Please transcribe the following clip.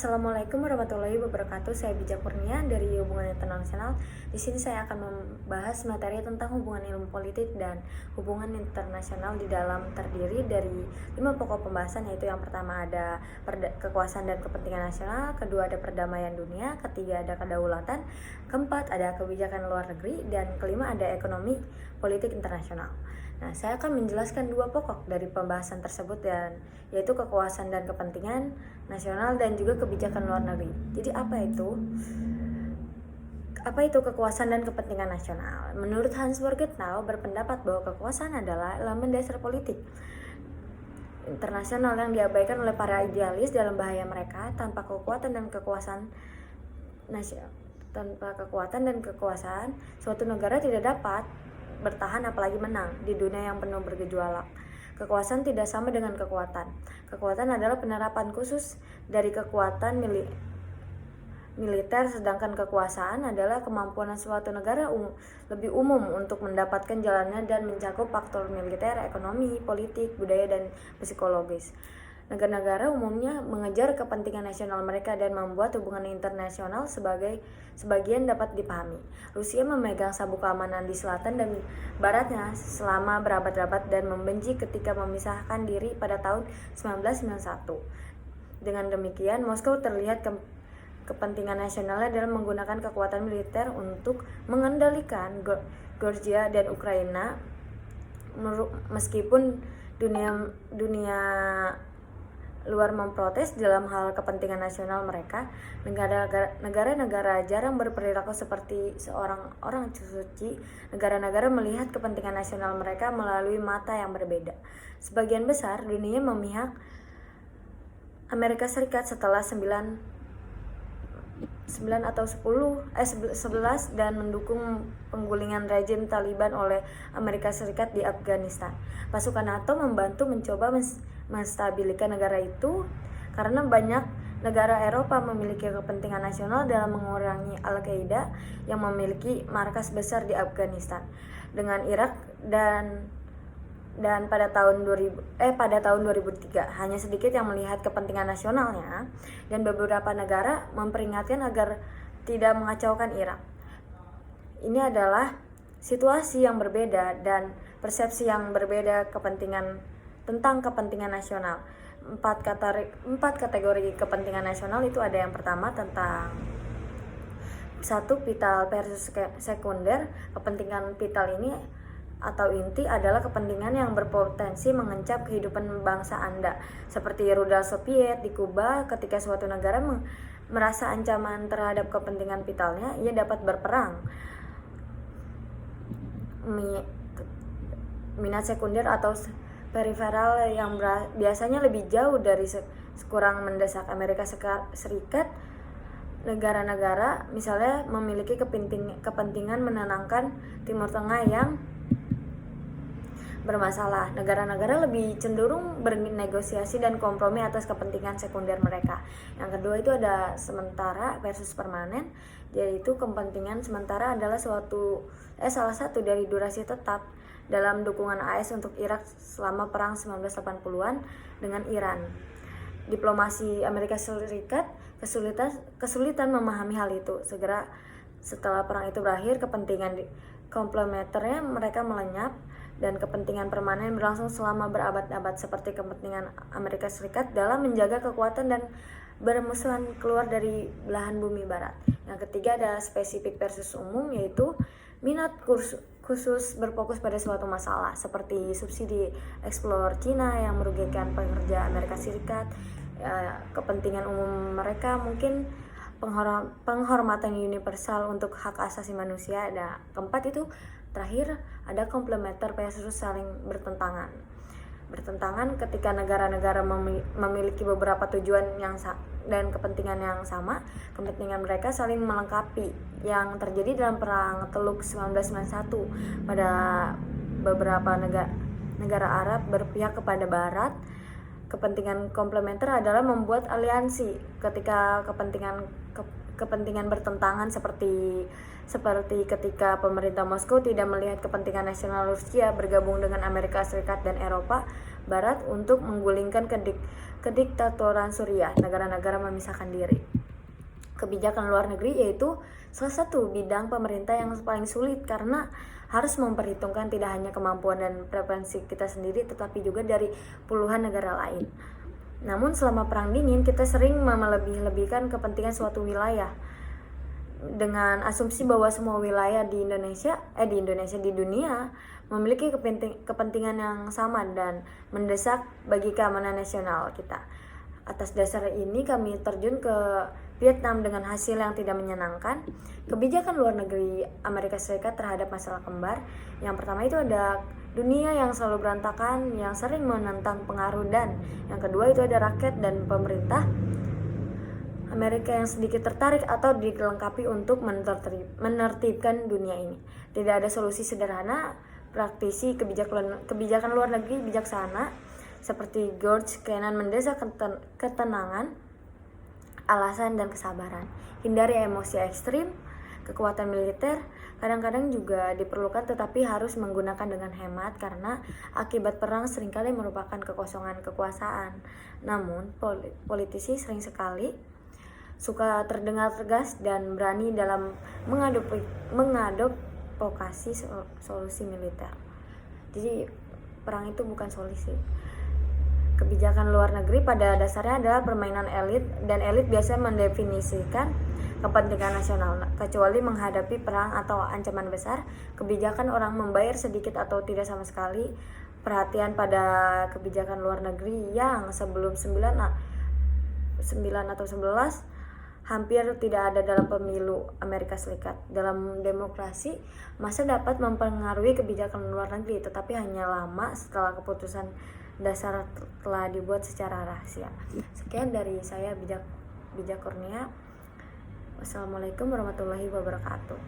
Assalamualaikum warahmatullahi wabarakatuh. Saya Bijak Kurnia dari Hubungan Internasional. Di sini saya akan membahas materi tentang hubungan ilmu politik dan hubungan internasional di dalam terdiri dari 5 pokok pembahasan, yaitu yang pertama ada kekuasaan dan kepentingan nasional, kedua ada perdamaian dunia, ketiga ada kedaulatan, keempat ada kebijakan luar negeri, dan kelima ada ekonomi politik internasional. Nah, saya akan menjelaskan 2 pokok dari pembahasan tersebut, yaitu kekuasaan dan kepentingan nasional dan juga kebijakan luar negeri. Jadi apa itu? Apa itu kekuasaan dan kepentingan nasional? Menurut Hans Borgetau berpendapat bahwa kekuasaan adalah elemen dasar politik internasional yang diabaikan oleh para idealis dalam bahaya mereka. Tanpa kekuatan dan kekuasaan suatu negara tidak dapat bertahan apalagi menang di dunia yang penuh bergejolak. Kekuasaan tidak sama dengan kekuatan. Kekuatan adalah penerapan khusus dari kekuatan militer, sedangkan kekuasaan adalah kemampuan suatu negara lebih umum untuk mendapatkan jalannya dan mencakup faktor militer, ekonomi, politik, budaya, dan psikologis. Negara-negara umumnya mengejar kepentingan nasional mereka dan membuat hubungan internasional sebagian dapat dipahami. Rusia memegang sabuk keamanan di selatan dan baratnya selama berabad-abad dan membenci ketika memisahkan diri pada tahun 1991. Dengan demikian, Moskow terlihat kepentingan nasionalnya dalam menggunakan kekuatan militer untuk mengendalikan Georgia dan Ukraina, meskipun dunia luar memprotes dalam hal kepentingan nasional mereka. Negara-negara jarang berperilaku seperti seorang orang suci. Negara-negara melihat kepentingan nasional mereka melalui mata yang berbeda. Sebagian besar dunia memihak Amerika Serikat setelah 11 dan mendukung penggulingan rejim Taliban oleh Amerika Serikat di Afghanistan. Pasukan NATO membantu mencoba menstabilkan negara itu karena banyak negara Eropa memiliki kepentingan nasional dalam mengurangi Al-Qaeda yang memiliki markas besar di Afghanistan. Dengan Irak dan pada tahun 2003 hanya sedikit yang melihat kepentingan nasionalnya, dan beberapa negara memperingatkan agar tidak mengacaukan Irak. Ini adalah situasi yang berbeda dan persepsi yang berbeda tentang kepentingan nasional. 4 kategori kepentingan nasional itu ada yang pertama tentang 1. Vital versus sekunder. Kepentingan vital ini atau inti adalah kepentingan yang berpotensi mengancam kehidupan bangsa Anda, seperti rudal Soviet di Kuba. Ketika suatu negara merasa ancaman terhadap kepentingan vitalnya, ia dapat berperang. Minat sekunder atau periferal yang biasanya lebih jauh dari kurang mendesak. Amerika Serikat, negara-negara misalnya memiliki kepentingan menenangkan Timur Tengah yang bermasalah. Negara-negara lebih cenderung bernegosiasi dan kompromi atas kepentingan sekunder mereka. Yang kedua itu ada sementara versus permanen, yaitu kepentingan sementara adalah salah satu dari durasi tetap dalam dukungan AS untuk Irak selama perang 1980-an dengan Iran. Diplomasi Amerika Serikat kesulitan memahami hal itu. Segera setelah perang itu berakhir, kepentingan komplementernya mereka melenyap dan kepentingan permanen berlangsung selama berabad-abad, seperti kepentingan Amerika Serikat dalam menjaga kekuatan dan bermusuhan keluar dari belahan bumi barat. Yang ketiga ada spesifik versus umum, yaitu minat khusus berfokus pada suatu masalah, seperti subsidi eksplor Cina yang merugikan pekerja Amerika Serikat. Kepentingan umum mereka mungkin penghormatan universal untuk hak asasi manusia. Ada keempat itu terakhir ada komplementer versus saling bertentangan ketika negara-negara memiliki beberapa tujuan dan kepentingan yang sama. Kepentingan mereka saling melengkapi, yang terjadi dalam perang Teluk 1991 pada beberapa negara Arab berpihak kepada Barat. Kepentingan komplementer adalah membuat aliansi ketika kepentingan bertentangan, seperti ketika pemerintah Moskow tidak melihat kepentingan nasional Rusia bergabung dengan Amerika Serikat dan Eropa Barat untuk menggulingkan kediktatoran Suriah, negara-negara memisahkan diri. Kebijakan luar negeri yaitu salah satu bidang pemerintah yang paling sulit karena harus memperhitungkan tidak hanya kemampuan dan preferensi kita sendiri tetapi juga dari puluhan negara lain. Namun selama perang dingin kita sering melebih-lebihkan kepentingan suatu wilayah dengan asumsi bahwa semua wilayah di dunia memiliki kepentingan yang sama dan mendesak bagi keamanan nasional kita. Atas dasar ini kami terjun ke Vietnam dengan hasil yang tidak menyenangkan. Kebijakan luar negeri Amerika Serikat terhadap masalah kembar. Yang pertama itu ada dunia yang selalu berantakan, yang sering menentang pengaruh, dan yang kedua itu ada rakyat dan pemerintah Amerika yang sedikit tertarik atau dilengkapi untuk menertibkan dunia ini. Tidak ada solusi sederhana. Praktisi kebijakan luar negeri bijaksana seperti George Kennan mendesak ketenangan, alasan, dan kesabaran. Hindari emosi ekstrim. Kekuatan militer kadang-kadang juga diperlukan tetapi harus menggunakan dengan hemat karena akibat perang seringkali merupakan kekosongan kekuasaan. Namun politisi sering sekali suka terdengar tegas dan berani dalam mengadvokasi solusi militer. Jadi perang itu bukan solusi. Kebijakan luar negeri pada dasarnya adalah permainan elit, dan elit biasanya mendefinisikan kepentingan nasional. Kecuali menghadapi perang atau ancaman besar, kebijakan orang membayar sedikit atau tidak sama sekali perhatian pada kebijakan luar negeri yang sebelum 9 atau 11 hampir tidak ada dalam pemilu Amerika Serikat. Dalam demokrasi, masa dapat mempengaruhi kebijakan luar negeri, tetapi hanya lama setelah keputusan dasar telah dibuat secara rahasia. Sekian dari saya, Bijak Kurnia. Wassalamualaikum warahmatullahi wabarakatuh.